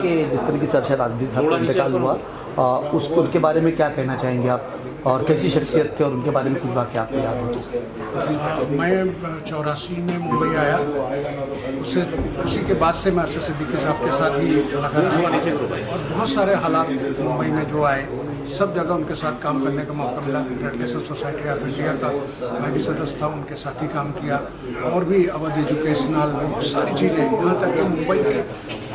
कि जिस तरीके से अरशद आज़मी साहब का इंतकाल हुआ उसको उनके बारे में क्या कहना चाहेंगे आप, और कैसी शख्सियत थे और उनके बारे में कुछ बात आपको याद हो तो? मैं 84 में मुंबई आया, उसी के बाद से मैं अरशद सिद्दीकी साहब के साथ ही लगा था और बहुत सारे हालात मुंबई में जो आए सब जगह उनके साथ काम करने का मौका मिला। Red crescent society of India का मैं भी सदस्य था, उनके साथ ही काम किया और भी अवध एजुकेशनल बहुत सारी चीज़ें, यहाँ तक कि मुंबई के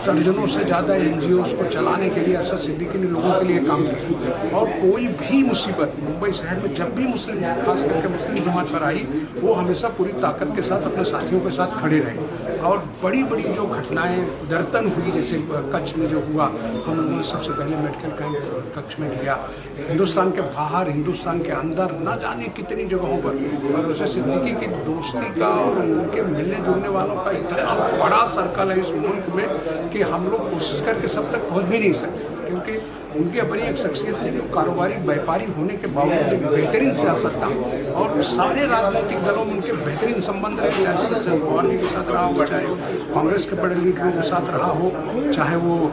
दर्जनों से ज़्यादा NGOs को चलाने के लिए अरशद सिद्दीकी ने लोगों के लिए काम किया। और कोई भी मुसीबत मुंबई शहर में जब भी मुस्लिम खास करके मुस्लिम समाज पर आई, वो हमेशा पूरी ताकत के साथ अपने साथियों के साथ खड़े रहे। और बड़ी बड़ी जो घटनाएं उधरतन हुई, जैसे कच्छ में जो हुआ, हम लोगों ने सबसे पहले मेडिकल कैंप कच्छ में किया। हिंदुस्तान के बाहर, हिंदुस्तान के अंदर ना जाने कितनी जगहों पर, और अरशद सिद्दीकी की दोस्ती का और उनके मिलने जुलने वालों का इतना बड़ा सर्कल है इस मुल्क में कि हम लोग कोशिश करके सब तक पहुंच भी नहीं सकते, क्योंकि उनकी अपनी एक शख्सियत थी जो कारोबारी व्यापारी होने के बावजूद एक बेहतरीन सियासतदान, और सारे राजनीतिक दलों में उनके बेहतरीन संबंध रहे, चाहे शरद पवार के साथ रहा हो, चाहे कांग्रेस के बड़े लीडरों के साथ रहा हो, चाहे वो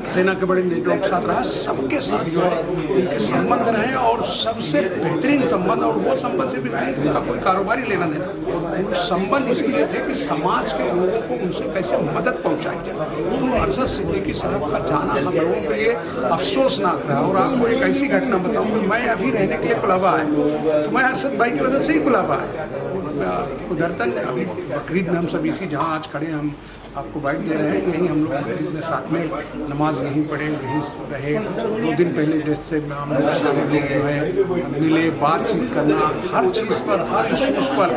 सेना के बड़े लीडरों के साथ रहा, सबके साथ जो है उनके संबंध रहे और सबसे बेहतरीन संबंध। और वो संबंध से भी नहीं उनका कोई कारोबारी लेना देना, वो संबंध इसलिए थे कि समाज के लोगों को उनसे कैसे मदद पहुंचाई जाए। तो अरशद सिद्दीकी साहब का जाना हम लोगों के लिए अफसोसनाक रहा। और आपको एक ऐसी घटना बताऊँ कि मैं अभी रहने के लिए कुलाबा आया, तो मैं अरशद भाई की वजह से ही कुलाबा आया। उधरतन अभी बकरीद में हम सब इसी जहाँ आज खड़े हम आपको बाइट दे रहे हैं, यहीं हम लोग बकरीद में साथ में नमाज यहीं पढ़े, यहीं रहे। 2 दिन पहले जैसे हम लोग सारे लोग जो है मिले, बातचीत करना हर चीज़ पर, हर इशूज़ पर।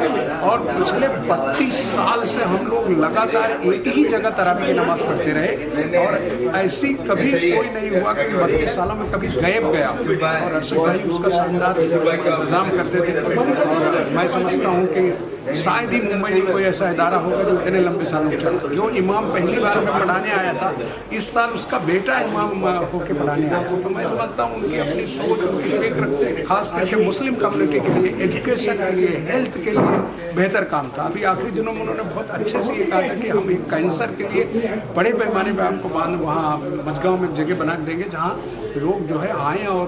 और पिछले 32 साल से हम लोग लगातार एक ही जगह तरावी की नमाज पढ़ते रहे और ऐसी कभी कोई नहीं हुआ कि 32 सालों में कभी गायब गया। और अरशद भाई उसका शानदार इंतज़ाम करते थे। और मैं समझता हूँ कि शायद ही मुंबई में कोई ऐसा इदारा होगा जो इतने लंबे सालों चला। जो इमाम पहली बार में पढ़ाने आया था, इस साल उसका बेटा इमाम होकर पढ़ाने आया। तो मैं समझता हूँ उनकी अपनी सोच, उनकी फिक्र खास करके मुस्लिम कम्युनिटी के लिए, एजुकेशन के लिए, हेल्थ के लिए बेहतर काम था। अभी आखिरी दिनों में उन्होंने बहुत अच्छे से ये कहा था कि हम एक कैंसर के लिए बड़े पैमाने पर आपको वहाँ मझगांव में एक जगह बना देंगे जहाँ लोग जो है आएँ और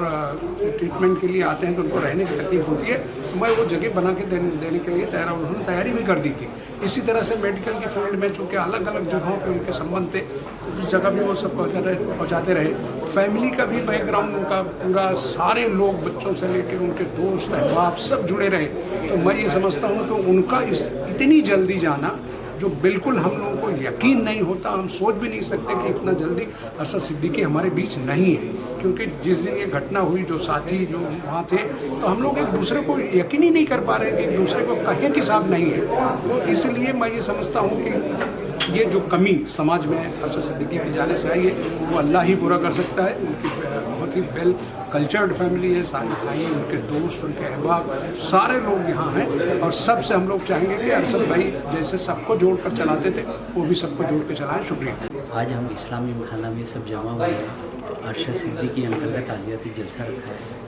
ट्रीटमेंट के लिए आते हैं तो उनको रहने की तकलीफ होती है। तो मैं वो जगह बना के देने के लिए तैयार, उन्होंने तैयारी भी कर दी थी। इसी तरह से मेडिकल की फील्ड में चूँकि अलग अलग जगहों पे उनके संबंध थे, उस जगह भी वो सब पहुँचाते रहे। फैमिली का भी बैकग्राउंड उनका पूरा, सारे लोग बच्चों से लेकर उनके दोस्त अहबाब सब जुड़े रहे। तो मैं ये समझता हूँ कि उनका इतनी जल्दी जाना, जो बिल्कुल हम लोगों को यकीन नहीं होता, हम सोच भी नहीं सकते कि इतना जल्दी अरशद सिद्दीकी हमारे बीच नहीं है। क्योंकि जिस दिन ये घटना हुई, जो साथी जो वहाँ थे, तो हम लोग एक दूसरे को यकीन ही नहीं कर पा रहे कि एक दूसरे को कहें कि साहब नहीं है। तो इसलिए मैं ये समझता हूँ कि ये जो कमी समाज में अरशद सिद्दीकी के जाने से आई है, वो अल्लाह ही पूरा कर सकता है। उनकी बहुत ही वेल कल्चर्ड फैमिली है, सारे भाई, उनके दोस्त, उनके अहबाब, सारे लोग यहाँ हैं। और सबसे हम लोग चाहेंगे कि अरशद भाई जैसे सबको जोड़कर चलाते थे, वो भी सबको जोड़ के चलाएँ। शुक्रिया। आज हम इस्लामी खाना में सब जमा हुए हैं। अरशद सिद्दीकी अंतर्गत ताज़ियाती जलसा रखा है।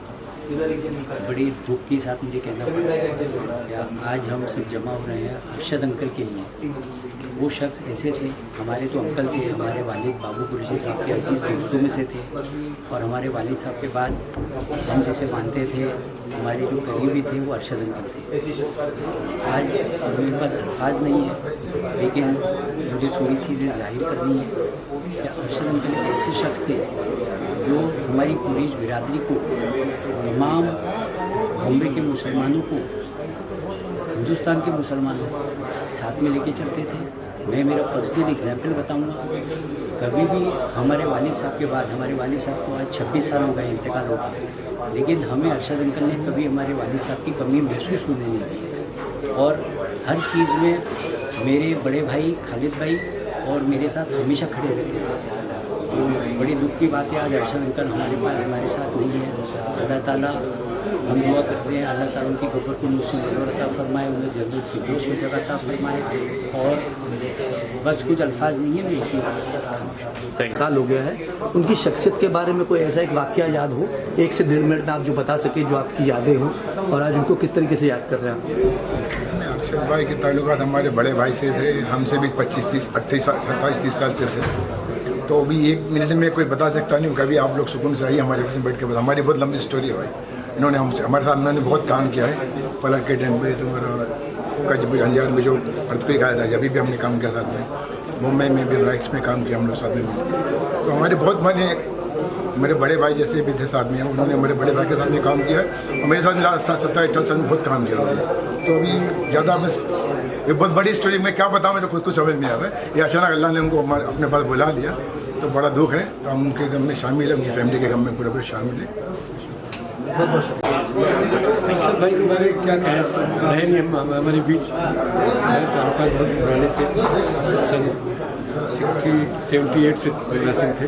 बड़ी दुख के साथ मुझे कहना पड़ता है या आज हम सब जमा हो रहे हैं अरशद अंकल के लिए। वो शख्स ऐसे थे, हमारे तो अंकल थे, हमारे वालिद बाबू कुरैशी साहब के अजीज़ दोस्तों में से थे। और हमारे वालिद साहब के बाद हम जिसे मानते थे, हमारे जो करीबी थे, वो अरशद अंकल थे। आज मेरे पास अल्फाज नहीं है, लेकिन मुझे थोड़ी चीज़ें जाहिर करनी है कि अरशद अंकल एक ऐसे शख्स थे जो हमारी कुरैश बिरादरी को, तमाम बॉम्बे के मुसलमानों को, हिंदुस्तान के मुसलमानों को साथ में लेके चलते थे। मैं मेरा पर्सनल एग्जाम्पल बताऊंगा। कभी भी हमारे वालिद साहब के बाद, हमारे वालिद साहब को आज 26 साल हो गए इंतकाल हो गया, लेकिन हमें अरशद अंकल ने कभी हमारे वालिद साहब की कमी महसूस होने नहीं दी। और हर चीज़ में मेरे बड़े भाई खालिद भाई और मेरे साथ हमेशा खड़े रहते थे। तो बड़ी दुख की बात है, आज अरशद अंकल हमारे साथ नहीं है। अल्लाह ताला, हम दुआ करते हैं अल्लाह ताला उनकी कब्र को नूर से नूर अता फरमाए, उन्हें जन्नत फिरदौस में जगह अता फरमाए। और बस कुछ अल्फाज नहीं है, मैं इसी इंतकाल हो गया है। उनकी शख्सियत के बारे में कोई ऐसा एक वाक़या याद हो, 1 से 1.5 मिनट में आप जो बता सके, जो आपकी यादें हों, और आज उनको किस तरीके से याद कर रहे हैं आप? अरशद भाई के ताल्लुकात हमारे बड़े भाई से थे, हमसे भी 25-30, 28, 27-30 साल से थे। तो अभी 1 मिनट में कोई बता सकता नहीं, कभी आप लोग सुकून से आइए हमारे ऑफिस में बैठ के बता। हमारी बहुत लंबी स्टोरी है भाई, इन्होंने हमसे हमारे साथ उन्होंने बहुत काम किया है। फलक के टाइम पे तुम्हारा और जब अंजार में जो अर्थक्वेक आया था जब भी हमने काम किया साथ में, मुंबई में भी राइट्स में काम किया हम लोग साथ में। तो हमारे बहुत मेरे बड़े भाई जैसे भी थे साथ में, उन्होंने हमारे बड़े भाई के साथ में काम किया और मेरे साथ लास्ट 17-18 साल में बहुत काम किया उन्होंने। तो अभी ज़्यादा ये बहुत बड़ी स्टोरी मैं क्या बताऊँ, मेरे खुद को समझ में आवे। ये अचानक अल्लाह ने उनको अपने पास बुला लिया, तो बड़ा दुख है। तो हम उनके गम में शामिल है, उनकी फैमिली के गम में पूरे शामिल है। अरशद भाई के बारे में क्या कहें, रहे नहीं हमारे बीच, हमारे ताल्लुकात बहुत पुराने थे, सन 78 से मुलाजिम थे।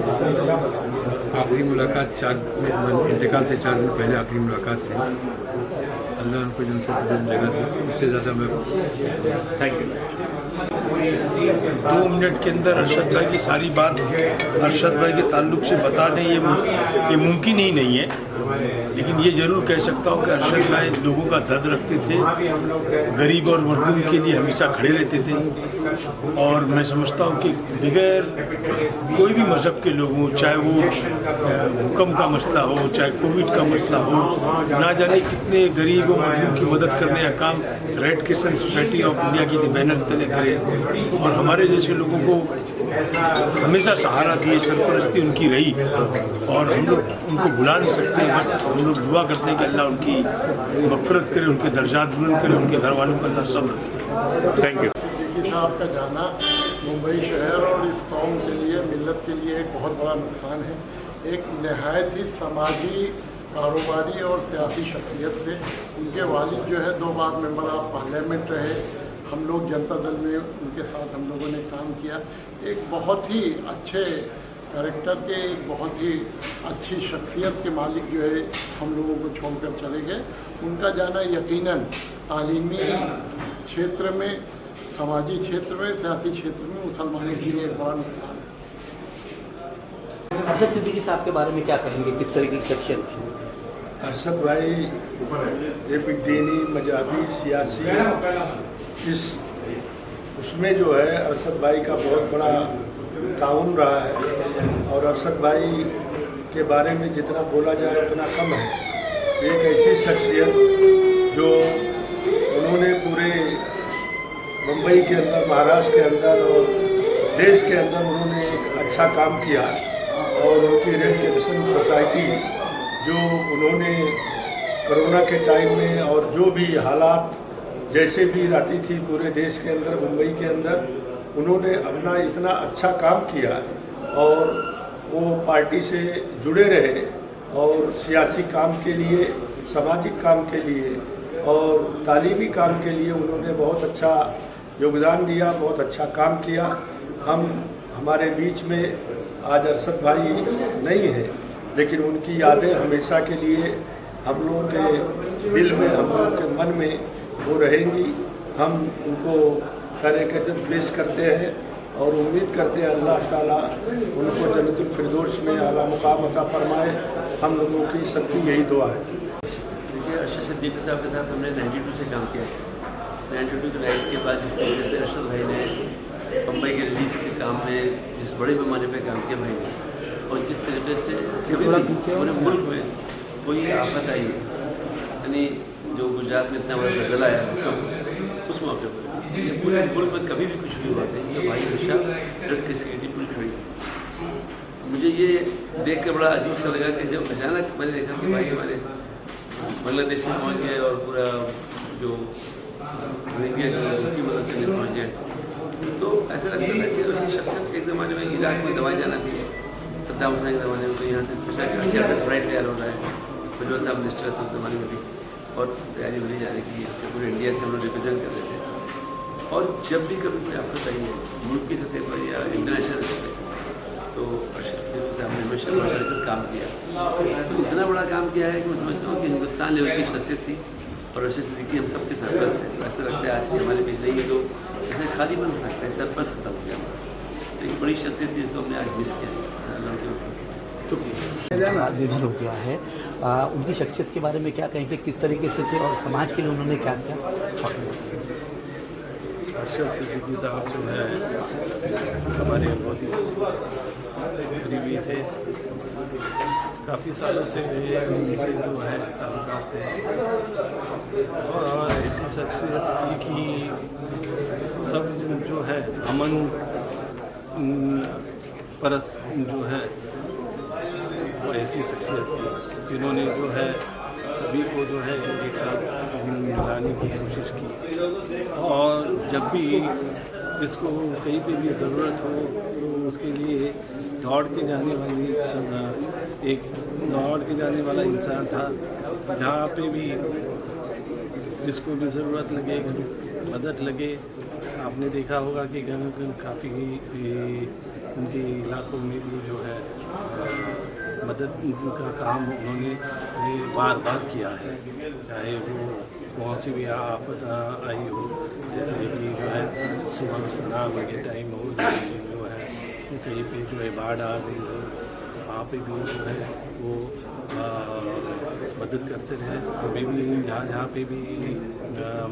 आखिरी मुलाकात इंतकाल से 4 दिन पहले आखिरी मुलाकात रही। अल्लाह उनको जन्नत जगह दी, इससे ज़्यादा मैं थैंक यू। 2 मिनट के अंदर अरशद भाई की सारी बात अरशद भाई के ताल्लुक से बता दें ये मुमकिन ही नहीं है, लेकिन ये ज़रूर कह सकता हूँ कि अरशद भाई लोगों का दर्द रखते थे, गरीब और मजलूम के लिए हमेशा खड़े रहते थे। और मैं समझता हूँ कि बगैर कोई भी मज़हब के लोग हों, चाहे वो भूकंप का मसला हो, चाहे कोविड का मसला हो, ना जाने कितने गरीब और मजलूम की मदद करने का काम red crescent society of India की बैनर तले करे और हमारे जैसे लोगों को हमेशा सहारा दिए, सरपरस्ती उनकी रही और हम लोग उनको भुला नहीं सकते। बस हम लोग दुआ करते हैं कि अल्लाह उनकी मग़फ़िरत करे, उनके दर्जात बुलंद करे, उनके घर वालों को अल्लाह सब्र दे। Thank you. सिद्दीकी साहब का जाना मुंबई शहर और इस कौम के लिए, मिल्लत के लिए एक बहुत बड़ा नुकसान है। एक नहायत ही समाजी, कारोबारी और सियासी शख्सियत थे। उनके वालिद जो है 2 बार मेंबर ऑफ पार्लियामेंट रहे। हम लोग जनता दल में उनके साथ हम लोगों ने काम किया। एक बहुत ही अच्छे कैरेक्टर के, एक बहुत ही अच्छी शख्सियत के मालिक जो है हम लोगों को छोड़कर चले गए। उनका जाना यकीनन तालीमी क्षेत्र में, समाजी क्षेत्र में, सियासी क्षेत्र में मुसलमानों के लिए एक बड़ा नुकसान है। अरशद सिद्दीकी साहब के बारे में क्या कहेंगे, किस तरीके की शख्सियत थी? अरशद भाई एक दीनी, मजहबी, सियासी उसमें जो है अरशद भाई का बहुत बड़ा ताउन रहा है और अरशद भाई के बारे में जितना बोला जाए उतना कम है। एक ऐसी शख्सियत जो उन्होंने पूरे मुंबई के अंदर, महाराष्ट्र के अंदर और देश के अंदर उन्होंने एक अच्छा काम किया और उनकी रेड क्रिसेंट सोसाइटी जो उन्होंने कोरोना के टाइम में और जो भी हालात जैसे भी रहती थी पूरे देश के अंदर, मुंबई के अंदर, उन्होंने अपना इतना अच्छा काम किया और वो पार्टी से जुड़े रहे और सियासी काम के लिए, सामाजिक काम के लिए और तालीमी काम के लिए उन्होंने बहुत अच्छा योगदान दिया, बहुत अच्छा काम किया। हमारे बीच में आज अरशद भाई नहीं है, लेकिन उनकी यादें हमेशा के लिए हम लोगों के दिल में, हम लोगों के मन में वो रहेंगी। हम उनको खैर-ए-क़दर पेश करते हैं और उम्मीद करते हैं अल्लाह ताला उनको जन्नतुल फिरदौस में आला मुकाम अता फरमाए। हम लोगों की सबकी यही दुआ है। देखिए, अरशद सिद्दीकी साहब के साथ हमने 92 से काम किया। 92 के राइट के बाद जिस तरीके से अरशद भाई ने मुंबई के रिलीफ के काम में जिस बड़े पैमाने पर काम किया भाई ने, और जिस तरीके से कभी भी पूरे मुल्क में कोई आफत आई, यानी जो गुजरात में इतना बड़ा ज़लज़ला आया तो उस मौके पर पूरे मुल्क में कभी भी कुछ भी हुआ था तो भाई हमेशा रेड क्रिसेंट की पूरी खड़ी। मुझे ये देख कर बड़ा अजीब सा लगा कि जब अचानक मैंने देखा कि भाई हमारे बांग्लादेश में पहुँच गए और पूरा जो इंडिया की मदद करने पहुँच गए, तो ऐसा लगता था कि उसी शख्सियत एक ज़माने में इराक में दवाई जाना थी, सद्दाम हुसैन के ज़माने में, तो यहाँ से स्पेशल चार्टर फ्लाइट तैयार हो रहा है। फिर साहब मिनिस्टर थे उस ज़माने में भी और तैयारी बनी जा रही थी, इससे पूरे इंडिया से हम लोग रिप्रेजेंट कर रहे थे। और जब भी कभी कोई आफत आई है मुल्क की सतह पर या इंटरनेशनल सतह पर, तो अरशद सिद्दीकी साहब ने हमेशा मशरकत काम किया। तो इतना बड़ा काम किया है कि मैं समझता हूँ कि हिंदुस्तान लेवल की शख्सियत थी और अरशद सिद्दीकी हम सबके सरपरस्त थे। ऐसा लगता है आज के हमारे बीच नहीं है तो इसमें खाली बन सकता है, सरपरस्त खत्म हो गया। एक बड़ी शख्सियत थी जिसको हमने आज मिस किया। निधन हो गया है, उनकी शख्सियत के बारे में क्या कहेंगे, किस तरीके से थे और समाज के लिए उन्होंने क्या किया? अरशद सिद्दीकी साहब जो है हमारे बहुत ही करीबी थे, काफ़ी सालों से उनसे जो है ताल्लुकात थे और ऐसी शख्सियत थी कि सब जो है अमन परस जो है वो ऐसी शख्सियत थी जिन्होंने जो है सभी को जो है एक साथ मिलाने की कोशिश की और जब भी जिसको कहीं पे भी ज़रूरत हो तो उसके लिए दौड़ के जाने वाला इंसान था। जहाँ पे भी जिसको भी ज़रूरत लगे, मदद लगे, आपने देखा होगा कि काफ़ी उनके इलाकों में भी जो है मदद का काम उन्होंने बार बार किया है, चाहे वो कौन सी भी आफत आई हो, जैसे कि जो है सुबह सुनाम के टाइम हो, जो है कहीं पे जो है बाढ़ आ गई हो, वहाँ पे भी जो है वो मदद करते रहे। हमें भी जहाँ पे भी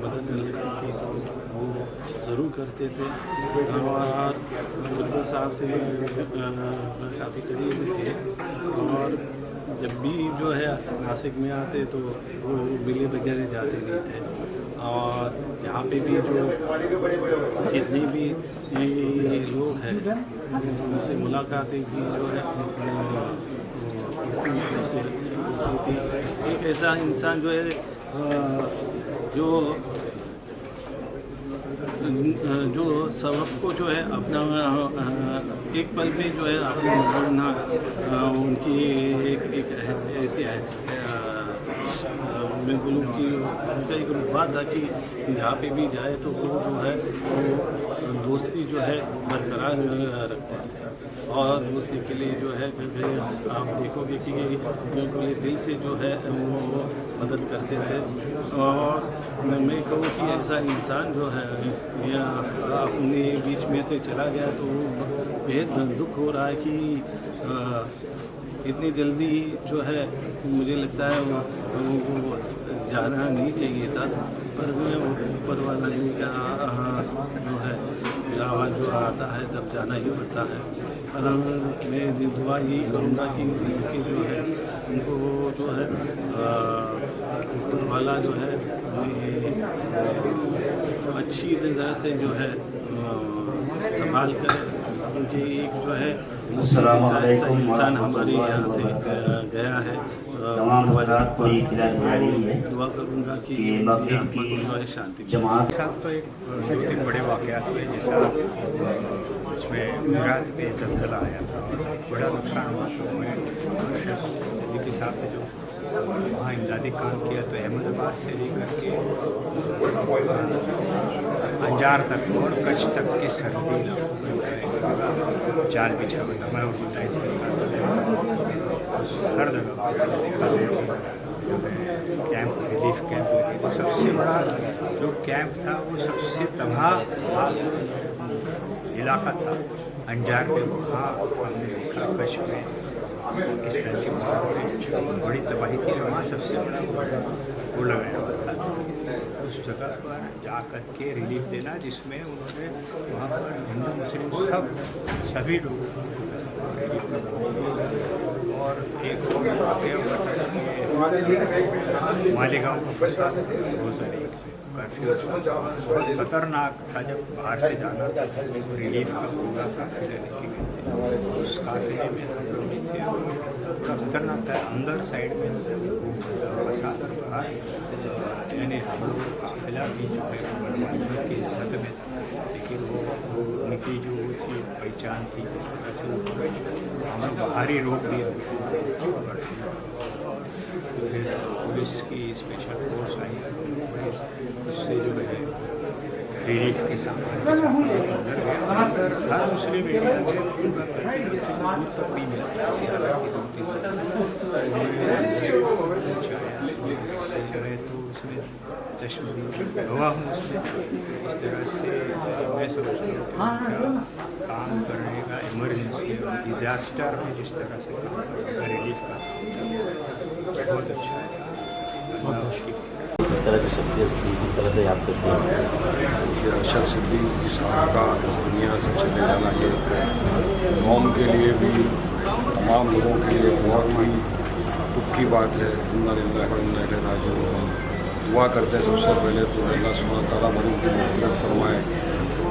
मदद लगती थी तो वो ज़रूर करते थे और गुरबत साहब से काफ़ी करीब थे और जब भी जो है नासिक में आते तो वो मिले वगैरह जाते नहीं थे और यहाँ पे भी जो जितने भी लोग हैं उनसे मुलाकातें भी जो है उनसे होती थी। एक ऐसा इंसान जो है जो सबको जो है अपना एक पल में जो है अपना उनकी एक ऐसी है मैं बोलूँ कि उनका एक रुतबा था कि जहाँ पे भी जाए तो वो जो है वो दोस्ती जो है बरकरार रखते थे और दोस्ती के लिए जो है फिर आप देखोगे कि बिल्कुल दिल से जो है वो मदद करते थे। और मैं कहूँ कि ऐसा इंसान जो है या अपने बीच में से चला गया तो बेहद दुख हो रहा है कि इतनी जल्दी जो है मुझे लगता है वो जाना नहीं चाहिए था, पर ऊपर वाला का जो है बुलावा जो आता है तब जाना ही पड़ता है। और मैं दुआ यही करूँगा कि उनके जो है उनको जो है ऊपर वाला जो है अच्छी तरह से जो है संभाल कर, क्योंकि एक जो है ऐसा इंसान हमारे यहाँ से गया है। दुआ करूँगा कि आत्मा को जो है शांति साथ तो एक 2-3 बड़े वाक़यात हुए, जैसा उसमें गुजरात में ज़लज़ला आया था और बड़ा नुकसान हुआ। तो मैं सिद्दीकी साहब ने जो वहाँ इमदादी काम किया तो अहमदाबाद से लेकर के अंजार तक और कच्छ तक के सरहदी इलाकों में जाल बिछा हुआ था। मैं और गुजाइश हर जगह देखा जो है कैंप, रिलीफ कैंप लगे थे। सबसे बड़ा जो कैंप था वो सबसे तबाह इलाका था अंजार में। वहाँ हमने देखा कच्छ में किस तरह की बड़ी तबाही थी। वहाँ सबसे बड़ा वो लगाया हुआ था उस जगह पर जा कर के रिलीफ देना, जिसमें उन्होंने वहाँ पर हिंदू मुस्लिम सभी लोग और एक और वाक़या हुआ था कि मालेगांव का फसाद 2001 कर्फ्यू बहुत खतरनाक था। जब बाहर से जाना तो रिलीफ का पूरा काफिला लेके गए थे, उस काफिले में हम लोग भी थे। बड़ा खतरनाक था, अंदर साइड में फसाद और बाहर, यानी हम लोग काफिला भी जो है बड़वाइयों की इज्जत में था, लेकिन वो उनकी जो थी पहचान थी जिस तरह से हम लोग बाहर ही रोक दिया। फिर पुलिस की स्पेशल फोर्स आई, उससे जो है रिलीफ के सामान के साथ अंदर गया। हर मुस्लिम एरिया में पूरा करके दूध तक नहीं मिला था, इससे जो है तो उसमें चश्मे गवाह हूँ उसमें। इस तरह से मैं समझता हूँ काम करने का इमरजेंसी और डिज़ास्टर में जिस तरह से काम करने का रिलीफ का बहुत अच्छा है। किस तरह की शख्सियत थी, किस तरह से याद करते हैं? कि अरशद सिद्दीकी साहब का इस दुनिया से चले जाना ये कौम के लिए भी, तमाम लोगों के लिए बहुत ही दुख की बात है। इन्ना लिल्लाहि व इन्ना इलैहि राजिऊन। दुआ करते हैं सबसे पहले तो अल्लाह सुब्हानहू व तआला मरीज़ की मग़फ़िरत फरमाए,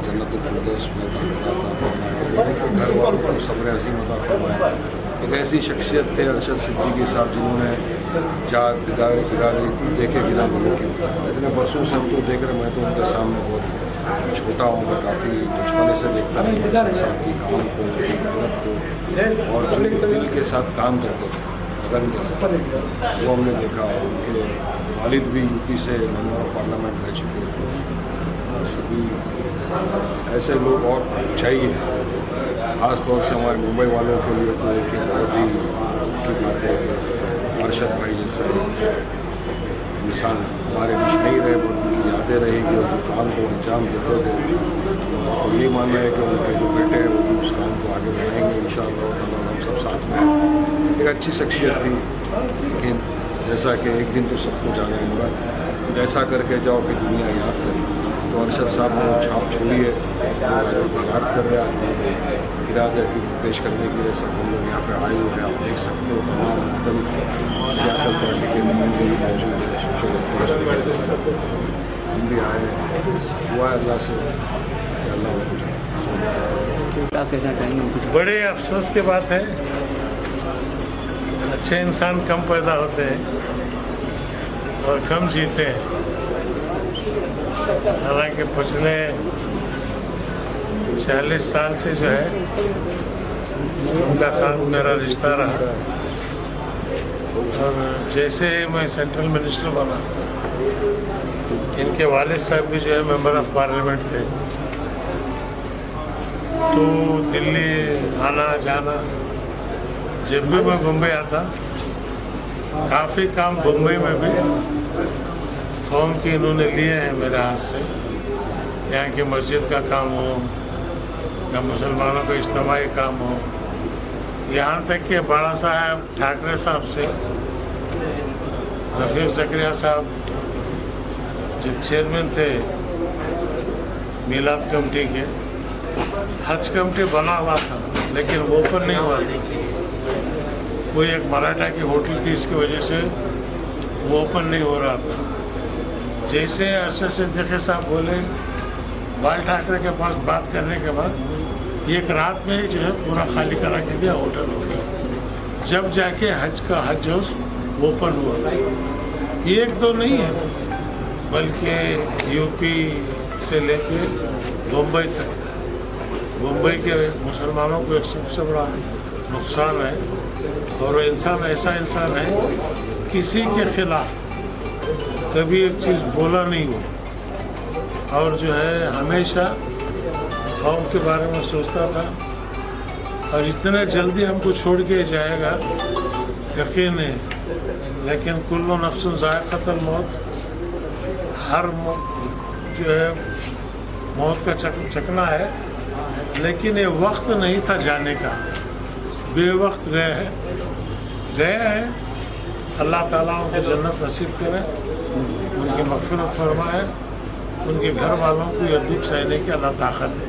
जन्नतुल फिरदौस में दाखिला अता फरमाए, उनके घर वालों को सब्र अज़ीम अता फरमाए। एक ऐसी शख्सियत थे अरशद सिद्दीकी साहब जिन्होंने जात बिरादरी देखे बिना लोगों की मदद। इतने बरसों से हम तो देख रहे, मैं तो उनके सामने बहुत छोटा हूँ, मैं काफ़ी बचपने से देखता हूँ अरशद साहब की काम को, उनकी मेहनत को, और जो दिल के साथ काम करते थे लगन के साथ, वो हमने देखा। उनके वालिद भी यूपी से मेंबर ऑफ पार्लियामेंट रह चुके थे। सभी ऐसे लोग और चाहिए, ख़ास तौर से हमारे मुंबई वालों के लिए तो एक बहुत ही की बात है कि अरशद भाई जैसा इंसान हमारे बीच नहीं रहे, बट उनकी यादें रहेगी और जो काम को अंजाम देते थे। तो ये मानना है कि उनके जो बेटे हैं वो उस काम को आगे बढ़ाएंगे इंशाअल्लाह ताला। हम सब साथ में एक अच्छी शख्सियत थी, लेकिन जैसा कि एक दिन तो सबको जाना होगा, ऐसा करके जाओ कि दुनिया याद करे। तो अरशद साहब ने छाप छोड़ी है, याद कर रहे हैं, इरादा की पेश करने के लिए सब हम लोग यहाँ पे आए हुए हैं। आप देख सकते हो तमाम मुख्तलिफ सियासत पार्टी के नुमाइंदे भी मौजूद हैं, सोशल एक्टिविस्ट हम भी आए हैं। दुआ है अल्लाह से कि अल्लाह उनको क्या कहना चाहेंगे कुछ? बड़े अफसोस की बात है, अच्छे इंसान कम पैदा होते हैं और कम जीते हैं। हालांकि पिछले 40 साल से जो है उनका साथ मेरा रिश्ता रहा, और जैसे मैं सेंट्रल मिनिस्टर बना, इनके वालिद साहब भी जो है मेंबर ऑफ पार्लियामेंट थे, तो दिल्ली आना जाना, जब भी मैं मुंबई आता, काफ़ी काम मुंबई में भी कौम की इन्होंने लिए हैं मेरे हाथ से। यहाँ की मस्जिद का काम हो या मुसलमानों का इज्तिमाई काम हो, यहाँ तक कि बाला साहब ठाकरे साहब से रफ़ीक ज़करिया साहब जब चेयरमैन थे मीलाद कमेटी के, हज कमेटी बना हुआ था लेकिन वो ओपन नहीं हुआ था। कोई एक मराठा की होटल थी, इसकी वजह से वो ओपन नहीं हो रहा था। जैसे अरशद सिद्दीकी साहब बोले, बाल ठाकरे के पास बात करने के बाद एक रात में जो है पूरा खाली करा के दिया होटल हो गया। जब जाके हज का हज हाउस ओपन हुआ, एक दो नहीं है बल्कि यूपी से लेके मुंबई तक, मुंबई के मुसलमानों को एक सबसे बड़ा नुकसान है। और वो इंसान ऐसा इंसान है, किसी के खिलाफ कभी एक चीज़ बोला नहीं हो, और जो है हमेशा कौम के बारे में सोचता था। और इतने जल्दी हमको छोड़ के जाएगा यकीन नहीं, लेकिन कुल्लु नफ्सुन ज़ाइक़तुल मौत, हर जो है मौत का चकना है, लेकिन ये वक्त नहीं था जाने का, बेवक्त गए हैं। अल्लाह ताला उनको जन्नत नसीब करे, उनकी मग़फ़िरत फरमाए, उनके घर वालों को यह दुख सहने की अल्लाह ताकत दे।